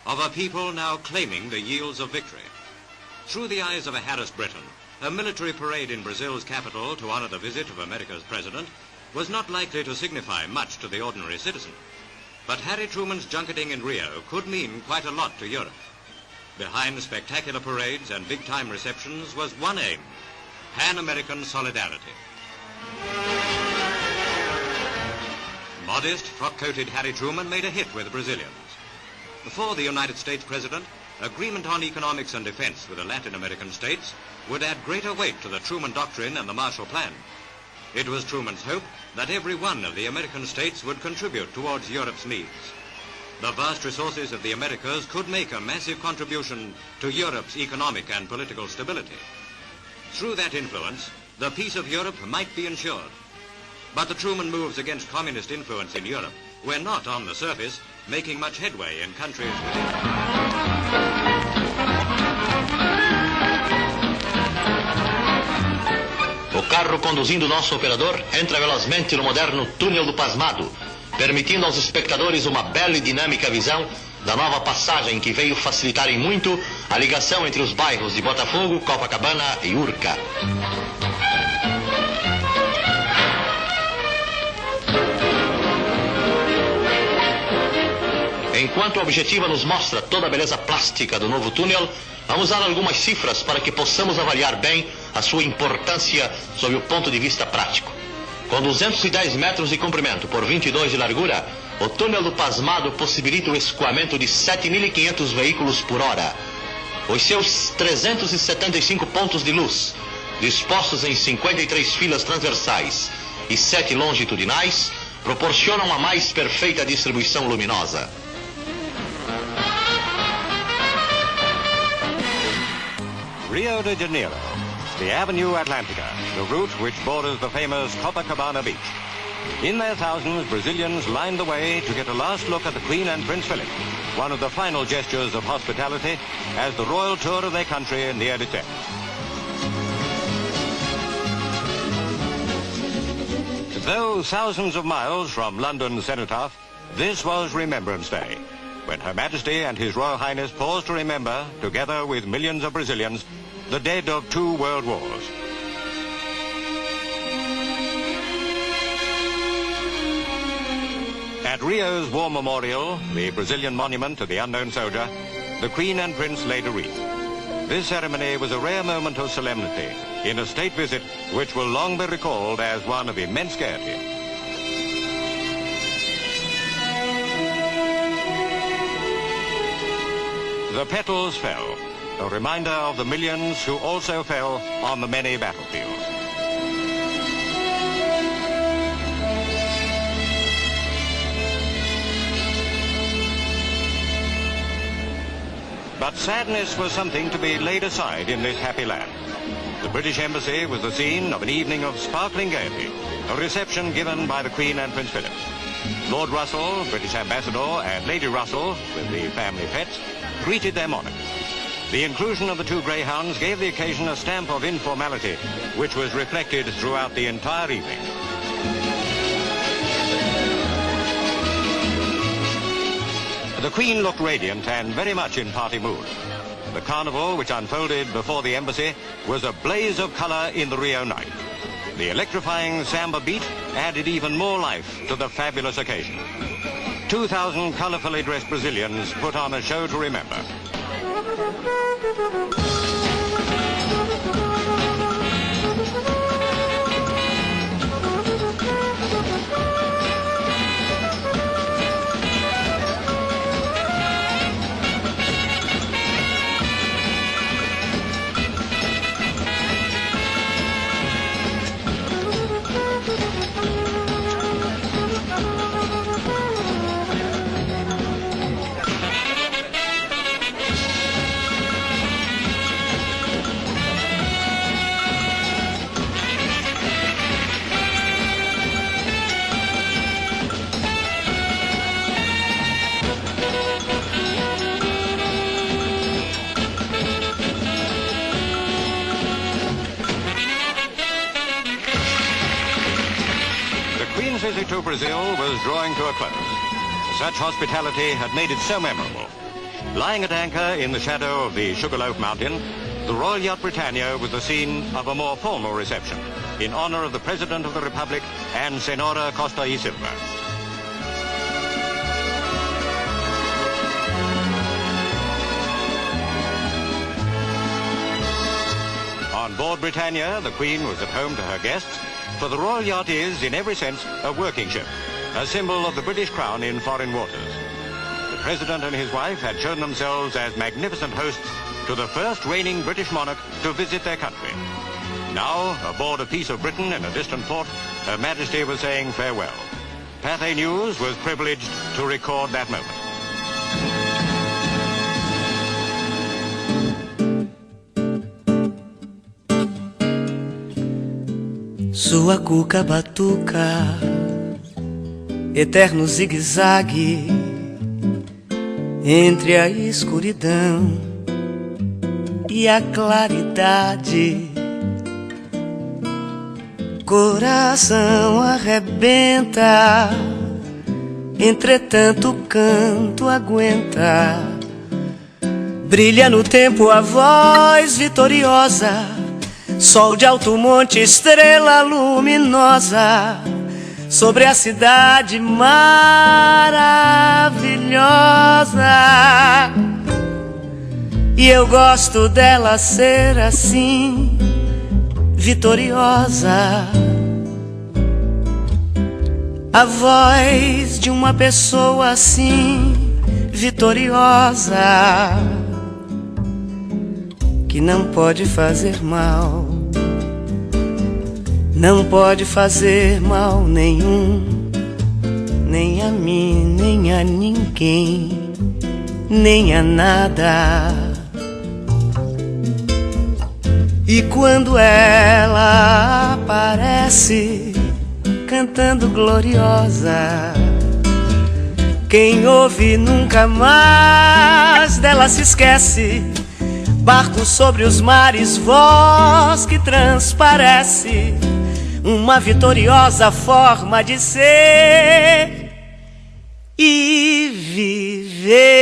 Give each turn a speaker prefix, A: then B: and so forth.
A: of a people now claiming the yields of victory. Through the eyes of a harassed Britain, a military parade in Brazil's capital to honor the visit of America's president was not likely to signify much to the ordinary citizen. But Harry Truman's junketing in Rio could mean quite a lot to Europe. Behind spectacular parades and big-time receptions was one aim: Pan-American solidarity. Modest, frock-coated Harry Truman made a hit with the Brazilians. For the United States president, agreement on economics and defense with the Latin American states would add greater weight to the Truman Doctrine and the Marshall Plan. It was Truman's hope that every one of the American states would contribute towards Europe's needs. The vast resources of the Americas could make a massive contribution to Europe's economic and political stability. Through that influence, the peace of Europe might be ensured. But the Truman moves against communist influence in Europe were not, on the surface, making much headway in countries within.
B: O carro conduzindo nosso operador entra velozmente no moderno Túnel do Pasmado, permitindo aos espectadores uma bela e dinâmica visão da nova passagem que veio facilitar em muito a ligação entre os bairros de Botafogo, Copacabana e Urca. Enquanto a objetiva nos mostra toda a beleza plástica do novo túnel, vamos dar algumas cifras para que possamos avaliar bem a sua importância sob o ponto de vista prático. Com 210 metros de comprimento por 22 de largura, o túnel do Pasmado possibilita o escoamento de 7.500 veículos por hora. Os seus 375 pontos de luz, dispostos em 53 filas transversais e 7 longitudinais, proporcionam a mais perfeita distribuição luminosa.
A: Rio de Janeiro, the Avenue Atlantica, the route which borders the famous Copacabana beach. In their thousands, Brazilians lined the way to get a last look at the Queen and Prince Philip, one of the final gestures of hospitality as the royal tour of their country neared its end. Though thousands of miles from London's cenotaph, this was Remembrance Day, when Her Majesty and His Royal Highness paused to remember, together with millions of Brazilians, the dead of 2 world wars. At Rio's War Memorial, the Brazilian monument to the unknown soldier, the Queen and Prince laid a wreath. This ceremony was a rare moment of solemnity in a state visit which will long be recalled as one of immense gaiety. The petals fell, a reminder of the millions who also fell on the many battlefields. But sadness was something to be laid aside in this happy land. The British Embassy was the scene of an evening of sparkling gaiety, a reception given by the Queen and Prince Philip. Lord Russell, British Ambassador, and Lady Russell, with the family pets, greeted their monarch. The inclusion of the 2 greyhounds gave the occasion a stamp of informality, which was reflected throughout the entire evening. The Queen looked radiant and very much in party mood. The carnival, which unfolded before the embassy, was a blaze of colour in the Rio night. The electrifying samba beat added even more life to the fabulous occasion. 2,000 colourfully dressed Brazilians put on a show to remember. Visit to Brazil was drawing to a close. Such hospitality had made it so memorable Lying at anchor in the shadow of the Sugarloaf Mountain, the Royal Yacht Britannia was the scene of a more formal reception in honor of the President of the Republic and Senhora Costa y Silva. On board Britannia, the Queen was at home to her guests, for the Royal Yacht is, in every sense, a working ship, a symbol of the British Crown in foreign waters. The President and his wife had shown themselves as magnificent hosts to the first reigning British monarch to visit their country. Now, aboard a piece of Britain in a distant port, Her Majesty was saying farewell. Pathé News was privileged to record that moment.
C: Sua cuca batuca, eterno zigue-zague entre a escuridão e a claridade. Coração arrebenta, entretanto o canto aguenta. Brilha no tempo a voz vitoriosa, sol de alto monte, estrela luminosa, sobre a cidade maravilhosa. E eu gosto dela ser assim, vitoriosa. A voz de uma pessoa assim, vitoriosa, que não pode fazer mal, não pode fazer mal nenhum, nem a mim, nem a ninguém, nem a nada. E quando ela aparece, cantando gloriosa, quem ouve nunca mais dela se esquece. Barco sobre os mares, voz que transparece, uma vitoriosa forma de ser e viver.